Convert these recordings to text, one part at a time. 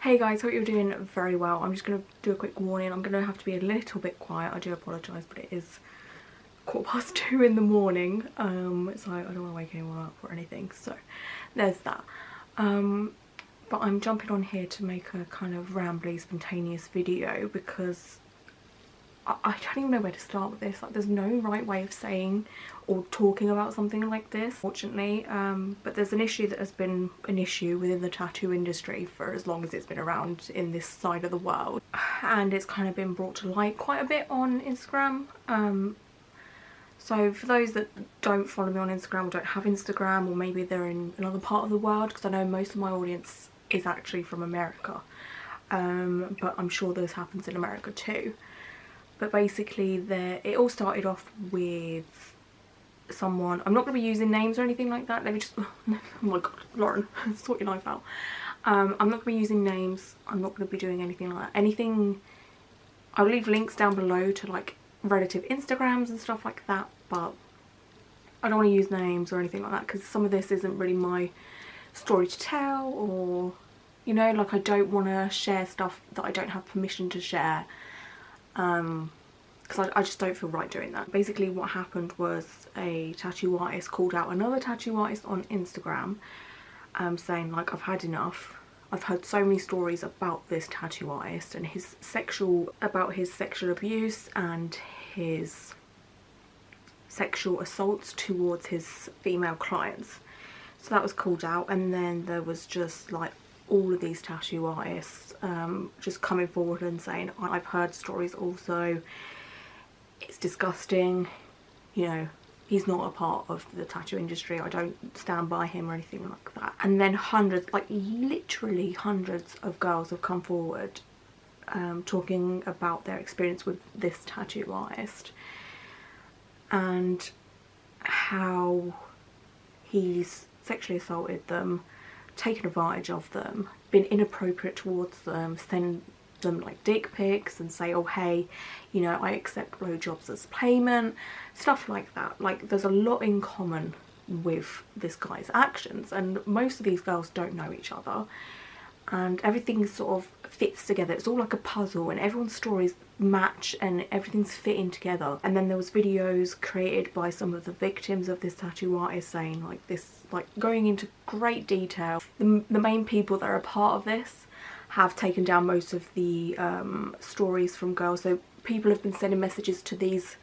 Hey guys, hope you're doing very well. I'm just going to do a quick warning. I'm going to have to be a little bit quiet. I do apologise, but it is 2:15 in the morning. So I don't want to wake anyone up or anything. So there's that. But I'm jumping on here to make a kind of rambly, spontaneous video because I don't even know where to start with this. Like, there's no right way of saying or talking about something like this, fortunately. But there's an issue that has been an issue within the tattoo industry for as long as it's been around in this side of the world. And it's kind of been brought to light quite a bit on Instagram. So for those that don't follow me on Instagram or don't have Instagram, or maybe they're in another part of the world, because I know most of my audience is actually from America. But I'm sure this happens in America too. But basically it all started off with someone, I'm not going to be using names or anything like that, let me just, oh my god, Lauren, sort your life out. I'm not going to be using names, I'm not going to be doing anything like that. I'll leave links down below to like relative Instagrams and stuff like that, but I don't want to use names or anything like that because some of this isn't really my story to tell, or, you know, like I don't want to share stuff that I don't have permission to share. Because I just don't feel right doing that. Basically what happened was a tattoo artist called out another tattoo artist on Instagram, saying like, I've had enough. I've heard so many stories about this tattoo artist and his sexual abuse and his sexual assaults towards his female clients. So that was called out, and then there was just like all of these tattoo artists just coming forward and saying, I've heard stories also, it's disgusting, you know, he's not a part of the tattoo industry, I don't stand by him or anything like that. And then hundreds, like literally hundreds of girls have come forward talking about their experience with this tattoo artist and how he's sexually assaulted them, taken advantage of them, been inappropriate towards them, send them like dick pics and say, oh hey, you know, I accept blowjobs as payment, stuff like that. Like, there's a lot in common with this guy's actions, and most of these girls don't know each other, and everything sort of fits together. It's all like a puzzle and everyone's stories match and everything's fitting together. And then there was videos created by some of the victims of this tattoo artist saying like this, like going into great detail. The main people that are a part of this have taken down most of the stories from girls. So people have been sending messages to these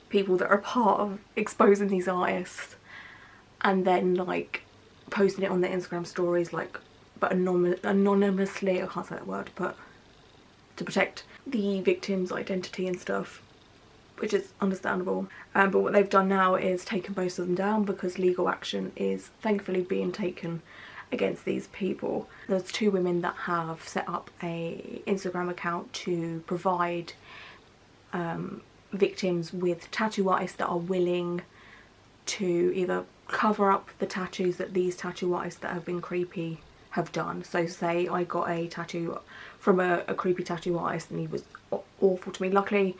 people that are a part of exposing these artists and then like posting it on their Instagram stories, like, but anonymously, I can't say that word, but to protect the victim's identity and stuff, which is understandable. But what they've done now is taken most of them down because legal action is thankfully being taken against these people. There's two women that have set up a Instagram account to provide victims with tattoo artists that are willing to either cover up the tattoos that these tattoo artists that have been creepy have done. So say I got a tattoo from a creepy tattoo artist and he was awful to me. Luckily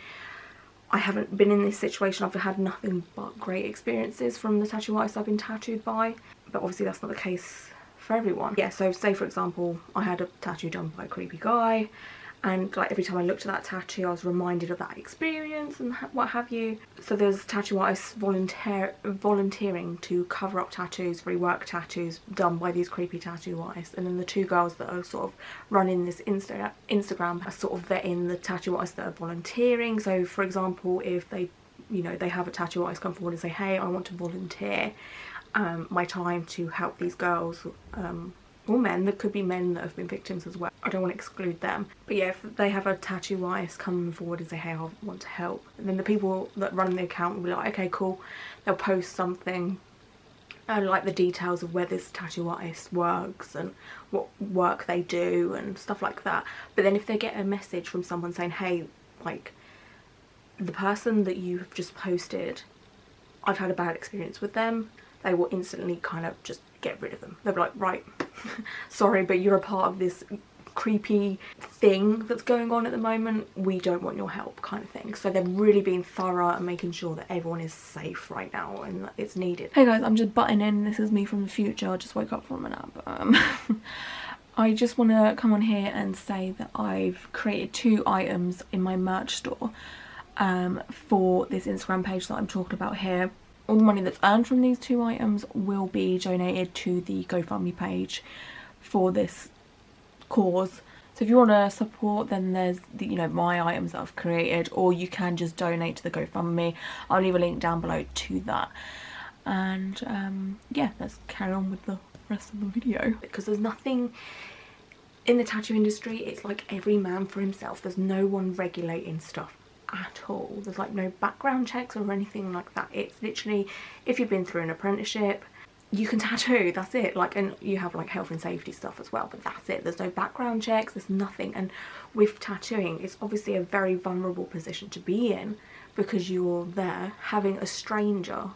I haven't been in this situation. I've had nothing but great experiences from the tattoo artists I've been tattooed by, but obviously that's not the case for everyone. Yeah, so say for example I had a tattoo done by a creepy guy, and like every time I looked at that tattoo I was reminded of that experience and what have you. So there's tattoo artists volunteering to cover up tattoos, rework tattoos done by these creepy tattoo artists, and then the two girls that are sort of running this Instagram are sort of vetting the tattoo artists that are volunteering. So for example, if they, you know, they have a tattoo artist come forward and say, hey, I want to volunteer my time to help these girls, or men, there could be men that have been victims as well, I don't want to exclude them, but yeah, if they have a tattoo artist come forward and say, hey, I want to help, and then the people that run the account will be like, okay, cool, they'll post something like the details of where this tattoo artist works and what work they do and stuff like that. But then if they get a message from someone saying, hey, like, the person that you have just posted, I've had a bad experience with them, they will instantly kind of just get rid of them. They'll be like, right, sorry, but you're a part of this creepy thing that's going on at the moment, we don't want your help, kind of thing. So they're really being thorough and making sure that everyone is safe right now and that it's needed. Hey guys, I'm just butting in, this is me from the future, I just woke up from a nap. I just want to come on here and say that I've created 2 items in my merch store for this Instagram page that I'm talking about here. All the money that's earned from these 2 items will be donated to the GoFundMe page for this cause. So if you want to support, then there's the, you know, my items that I've created, or you can just donate to the GoFundMe. I'll leave a link down below to that. And yeah, let's carry on with the rest of the video, because there's nothing in the tattoo industry. It's like every man for himself. There's no one regulating stuff at all. There's like no background checks or anything like that. It's literally, if you've been through an apprenticeship, you can tattoo, that's it. Like, and you have like health and safety stuff as well, but that's it. There's no background checks, there's nothing. And with tattooing, it's obviously a very vulnerable position to be in, because you're there having a stranger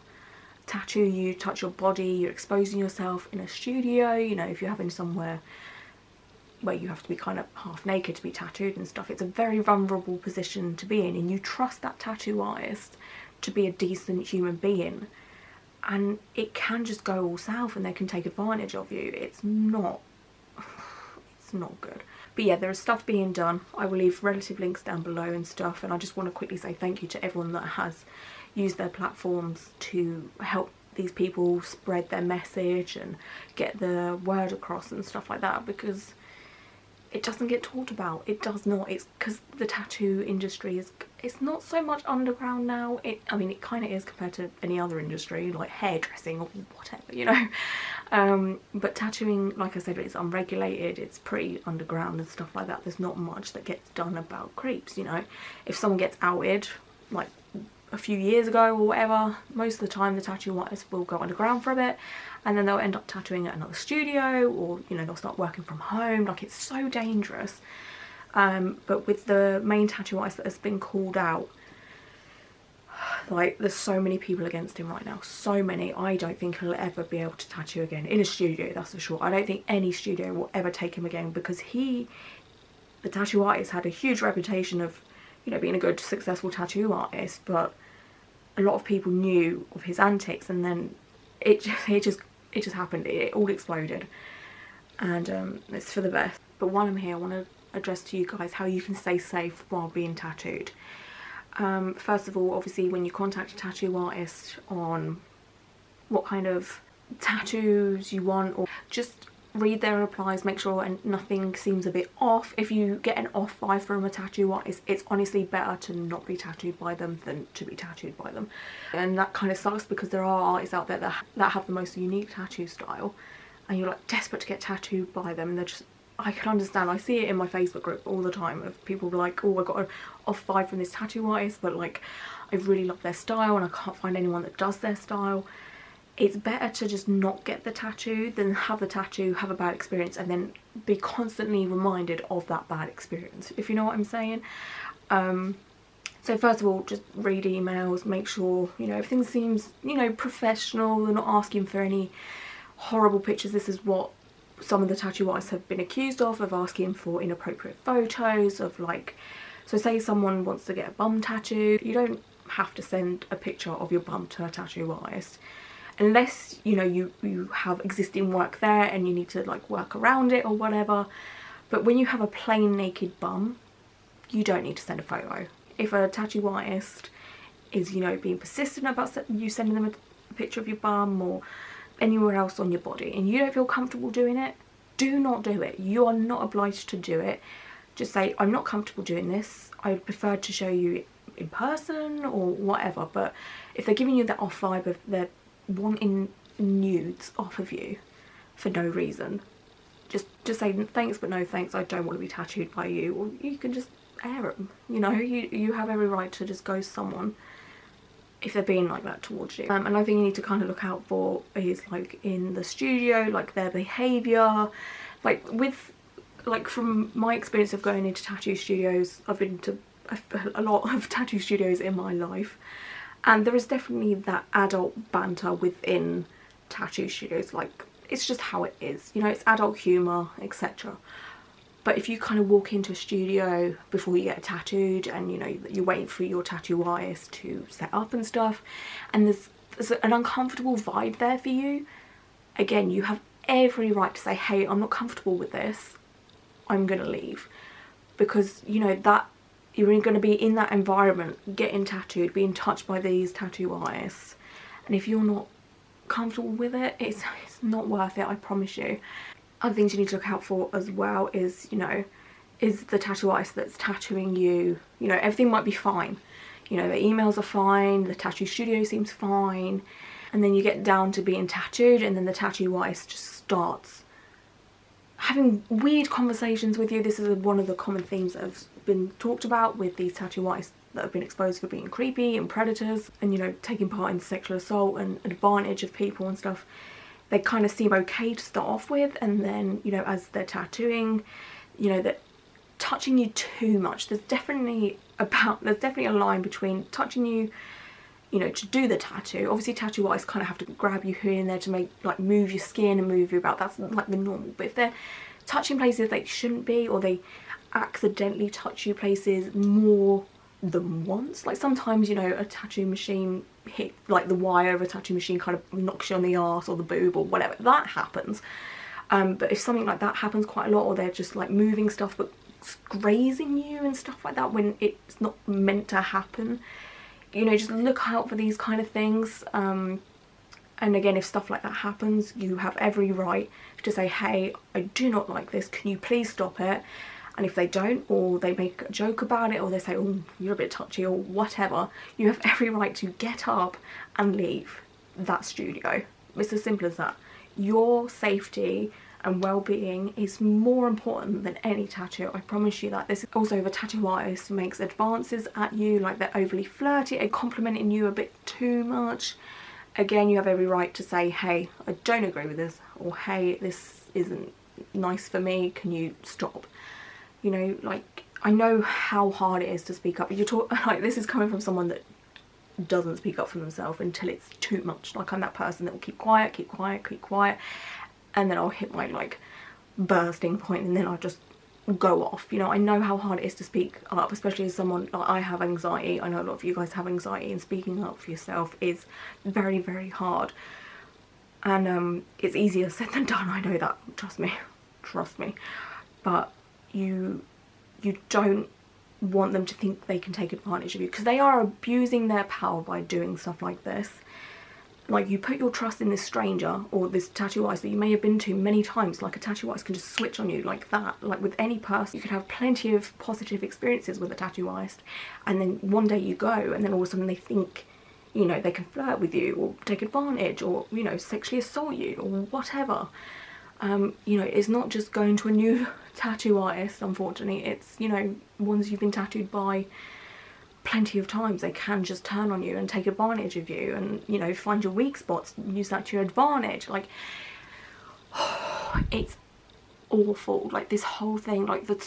tattoo you, touch your body, you're exposing yourself in a studio. You know, if you're having somewhere where you have to be kind of half naked to be tattooed and stuff, it's a very vulnerable position to be in, and you trust that tattoo artist to be a decent human being, and it can just go all south and they can take advantage of you. It's not good. But yeah, there is stuff being done. I will leave relative links down below and stuff, and I just want to quickly say thank you to everyone that has used their platforms to help these people spread their message and get the word across and stuff like that, because it doesn't get talked about. It does not. It's because the tattoo industry is, it's not so much underground now. I mean, it kind of is compared to any other industry, like hairdressing or whatever, you know. But tattooing, like I said, it's unregulated. It's pretty underground and stuff like that. There's not much that gets done about creeps, you know. If someone gets outed, like a few years ago or whatever, most of the time the tattoo artist will go underground for a bit, and then they'll end up tattooing at another studio, or you know, they'll start working from home. Like, it's so dangerous. But with the main tattoo artist that has been called out, like, there's so many people against him right now, so many. I don't think he'll ever be able to tattoo again in a studio, that's for sure. I don't think any studio will ever take him again, because the tattoo artist, had a huge reputation of, you know, being a good successful tattoo artist, but a lot of people knew of his antics, and then it just happened. It all exploded, and it's for the best. But while I'm here, I want to address to you guys how you can stay safe while being tattooed. First of all, obviously, when you contact a tattoo artist on what kind of tattoos you want, or just read their replies, make sure and nothing seems a bit off. If you get an off vibe from a tattoo artist, it's honestly better to not be tattooed by them than to be tattooed by them. And that kind of sucks, because there are artists out there that have the most unique tattoo style, and you're like desperate to get tattooed by them, and they're just, I can understand. I see it in my Facebook group all the time of people like, oh, I got an off vibe from this tattoo artist, but like, I really love their style and I can't find anyone that does their style. It's better to just not get the tattoo than have the tattoo, have a bad experience, and then be constantly reminded of that bad experience, if you know what I'm saying. So first of all, just read emails, make sure, you know, everything seems, you know, professional. They're not asking for any horrible pictures. This is what some of the tattoo artists have been accused of asking for inappropriate photos of, like, so say someone wants to get a bum tattoo, you don't have to send a picture of your bum to a tattoo artist, unless, you know, you have existing work there and you need to like work around it or whatever. But when you have a plain naked bum, you don't need to send a photo. If a tattoo artist is, you know, being persistent about you sending them a picture of your bum or anywhere else on your body, and you don't feel comfortable doing it, do not do it. You are not obliged to do it. Just say, I'm not comfortable doing this, I prefer to show you in person or whatever. But if they're giving you that off vibe of they're wanting nudes off of you for no reason, just say thanks but no thanks, I don't want to be tattooed by you. Or you can just air them, you know. You have every right to just ghost someone if they're being like that towards you. And I think you need to kind of look out for is, like, in the studio, like their behaviour. Like, with, like, from my experience of going into tattoo studios, I've been to a lot of tattoo studios in my life, and there is definitely that adult banter within tattoo studios. Like, it's just how it is, you know, it's adult humour, etc. But if you kind of walk into a studio before you get tattooed, and you know you're waiting for your tattoo artist to set up and stuff, and there's an uncomfortable vibe there for you, again, you have every right to say, hey, I'm not comfortable with this, I'm gonna leave. Because, you know, that you're going to be in that environment, getting tattooed, being touched by these tattoo artists, and if you're not comfortable with it, it's not worth it, I promise you. Other things you need to look out for as well is, you know, is the tattoo artist that's tattooing you, you know, everything might be fine, you know, the emails are fine, the tattoo studio seems fine, and then you get down to being tattooed, and then the tattoo artist just starts having weird conversations with you. This is one of the common themes that have been talked about with these tattoo artists that have been exposed for being creepy and predators and, you know, taking part in sexual assault and advantage of people and stuff. They kind of seem okay to start off with, and then, you know, as they're tattooing, you know, that touching you too much. There's definitely a line between touching you, you know, to do the tattoo. Obviously tattoo artists kind of have to grab you here and there to make, like, move your skin and move you about. That's like the normal. But if they're touching places they shouldn't be, or they accidentally touch you places more than once, like sometimes, you know, a tattoo machine hit, like the wire of a tattoo machine kind of knocks you on the arse or the boob or whatever, that happens. But if something like that happens quite a lot, or they're just like moving stuff but grazing you and stuff like that when it's not meant to happen, you know, just look out for these kind of things. And again, if stuff like that happens, you have every right to say, hey, I do not like this, can you please stop it? And if they don't, or they make a joke about it, or they say, oh, you're a bit touchy, or whatever, you have every right to get up and leave that studio. It's as simple as that. Your safety and well-being is more important than any tattoo, I promise you that. This is also, if a tattoo artist makes advances at you, like they're overly flirty and complimenting you a bit too much, again, you have every right to say, hey, I don't agree with this, or hey, this isn't nice for me, can you stop? You know, like, I know how hard it is to speak up. Like, this is coming from someone that doesn't speak up for themselves until it's too much. Like, I'm that person that will keep quiet, keep quiet, keep quiet, and then I'll hit my, like, bursting point, and then I'll just go off. You know, I know how hard it is to speak up, especially as someone, like, I have anxiety. I know a lot of you guys have anxiety, and speaking up for yourself is very, very hard. And it's easier said than done, I know that, trust me, but you don't want them to think they can take advantage of you, because they are abusing their power by doing stuff like this. Like, you put your trust in this stranger or this tattoo artist that you may have been to many times. Like, a tattoo artist can just switch on you like that. Like, with any person, you could have plenty of positive experiences with a tattoo artist, and then one day you go, and then all of a sudden they think, you know, they can flirt with you or take advantage, or, you know, sexually assault you or whatever. You know, it's not just going to a new tattoo artist, unfortunately. It's, you know, ones you've been tattooed by plenty of times. They can just turn on you and take advantage of you, and, you know, find your weak spots and use that to your advantage. Like, it's awful. Like, this whole thing, like the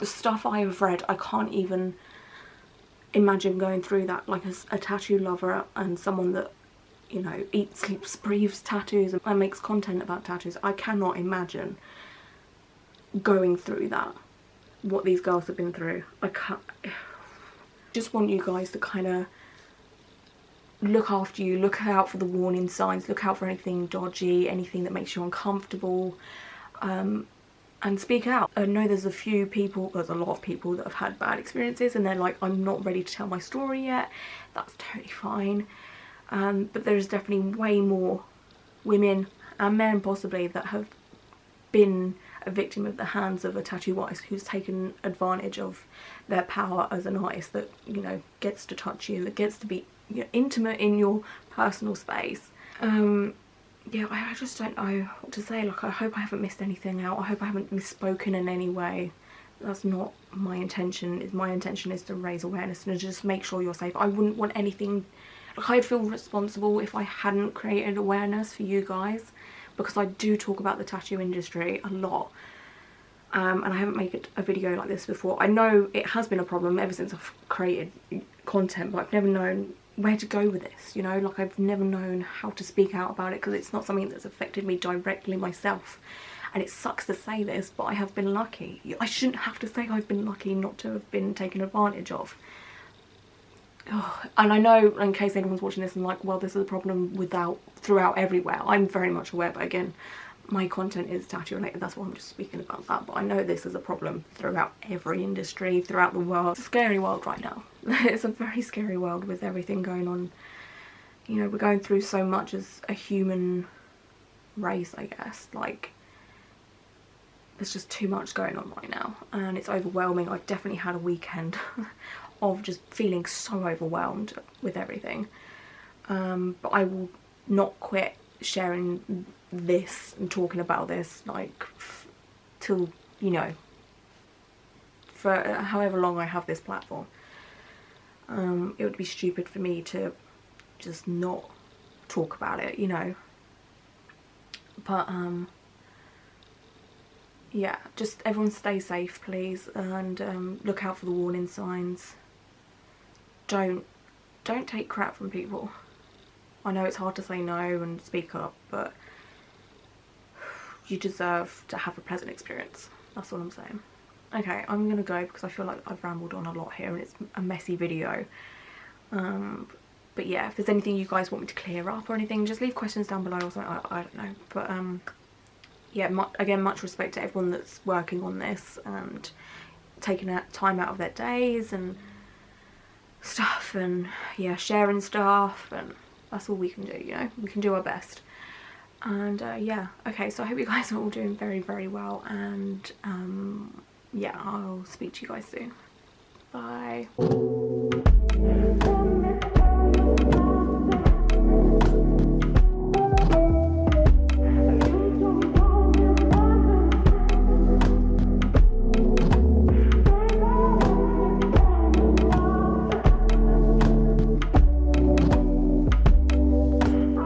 stuff I have read, I can't even imagine going through that. Like, as a tattoo lover and someone that, you know, eats, sleeps, breathes tattoos and makes content about tattoos, I cannot imagine going through that, what these girls have been through. I can't. Just want you guys to kind of look after you, look out for the warning signs, look out for anything dodgy, anything that makes you uncomfortable, and speak out. I know there's a lot of people that have had bad experiences and they're like, I'm not ready to tell my story yet. That's totally fine. But there's definitely way more women and men possibly that have been a victim of the hands of a tattoo artist who's taken advantage of their power as an artist, that, you know, gets to touch you, that gets to be, you know, intimate in your personal space. Yeah, I just don't know what to say. Like, I hope I haven't missed anything out. I hope I haven't misspoken in any way. That's not my intention. My intention is to raise awareness and just make sure you're safe. I wouldn't want anything, like, I'd feel responsible if I hadn't created awareness for you guys, because I do talk about the tattoo industry a lot, and I haven't made a video like this before. I know it has been a problem ever since I've created content, but I've never known where to go with this, you know. Like, I've never known how to speak out about it, because it's not something that's affected me directly myself, and it sucks to say this, but I have been lucky. I shouldn't have to say I've been lucky not to have been taken advantage of. and I know in case anyone's watching this and like, well, this is a problem throughout everywhere. I'm very much aware, but again, my content is tattoo related, that's why I'm just speaking about that. But I know this is a problem throughout every industry, throughout the world. It's a scary world right now. It's a very scary world with everything going on. You know, we're going through so much as a human race, I guess. Like, there's just too much going on right now and it's overwhelming. I've definitely had a weekend of just feeling so overwhelmed with everything, but I will not quit sharing this and talking about this, like, till, you know, for however long I have this platform. It would be stupid for me to just not talk about it, you know. But yeah, just everyone stay safe, please, and look out for the warning signs. Don't take crap from people. I know it's hard to say no and speak up, but you deserve to have a pleasant experience. That's all I'm saying. Okay, I'm gonna go because I feel like I've rambled on a lot here and it's a messy video. But yeah, if there's anything you guys want me to clear up or anything, just leave questions down below or something. I don't know. But yeah, again, much respect to everyone that's working on this and taking that time out of their days and stuff, and yeah, sharing stuff, and that's all we can do, you know. We can do our best. And yeah, okay, so I hope you guys are all doing very, very well, and yeah, I'll speak to you guys soon. Bye.